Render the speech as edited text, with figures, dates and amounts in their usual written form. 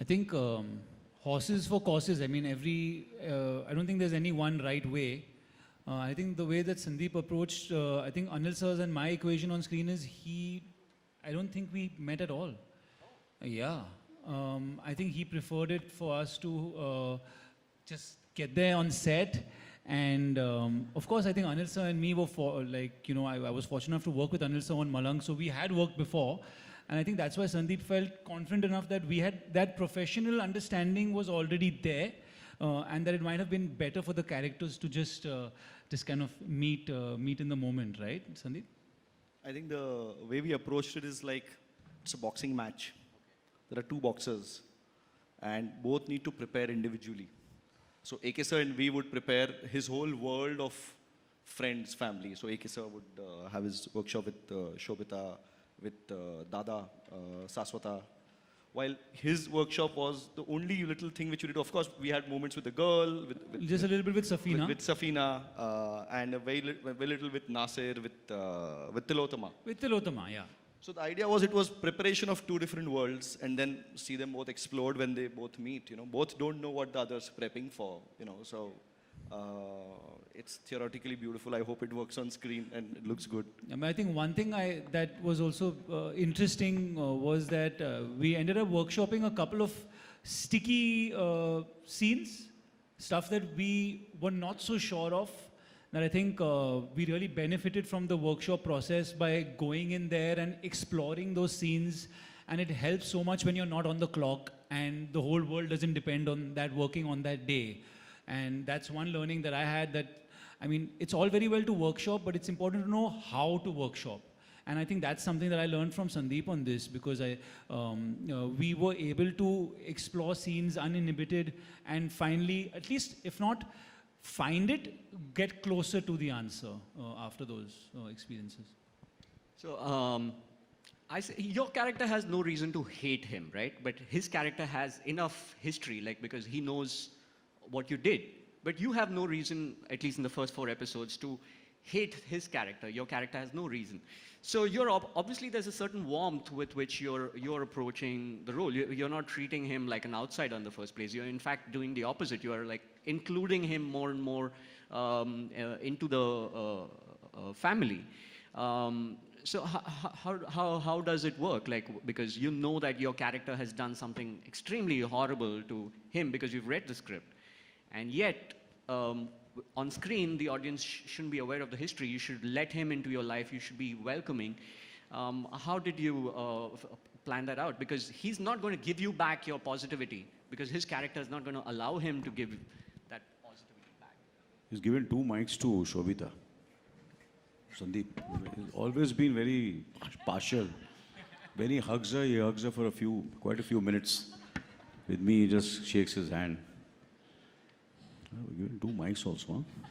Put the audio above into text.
I think horses for courses. I mean, I don't think there's any one right way. I think the way that Sandeep approached, I think Anil sir's and my equation on screen is I don't think we met at all. Yeah. I think he preferred it for us to just get there on set. And of course, I think Anil sir and me were I was fortunate enough to work with Anil sir on Malang, so we had worked before. And I think that's why Sandeep felt confident enough that we had that professional understanding was already there, and that it might have been better for the characters to just kind of meet in the moment, right, Sandeep? I think the way we approached it is like it's a boxing match. There are two boxers, and both need to prepare individually. So AK sir and we would prepare his whole world of friends, family. So AK sir would have his workshop with Sobhita, with Dada, Saswata. While his workshop was the only little thing which we did. Of course, we had moments with the girl, just a little bit with Safina, with Safina, and very little with Nasir, with Tilotama. With Tilotama, yeah. So the idea was it was preparation of two different worlds, and then see them both explode when they both meet. You know, both don't know what the other's prepping for. You know, so it's theoretically beautiful. I hope it works on screen and it looks good. I think one thing that was also interesting was that we ended up workshopping a couple of sticky scenes, stuff that we were not so sure of. That I think we really benefited from the workshop process by going in there and exploring those scenes. And it helps so much when you're not on the clock and the whole world doesn't depend on that working on that day. And that's one learning that I had, that, I mean, it's all very well to workshop, but it's important to know how to workshop. And I think that's something that I learned from Sandeep on this, because we were able to explore scenes uninhibited and finally, at least if not find it, get closer to the answer after those experiences. So your character has no reason to hate him, right? But his character has enough history, like, because he knows what you did. But you have no reason, at least in the first 4 episodes, to hate his character. Your character has no reason. So you're obviously there's a certain warmth with which you're approaching the role. You're not treating him like an outsider in the first place. You're in fact doing the opposite. You are like including him more and more into the family. So how does it work? Like, because you know that your character has done something extremely horrible to him because you've read the script. And yet, on screen, the audience shouldn't be aware of the history. You should let him into your life. You should be welcoming. How did you plan that out? Because he's not going to give you back your positivity, because his character is not going to allow him to give that positivity back. He's given 2 mics to Sobhita. Sandeep, he's always been very partial. When he hugs her for quite a few minutes. With me, he just shakes his hand. We're given 2 mics also, huh?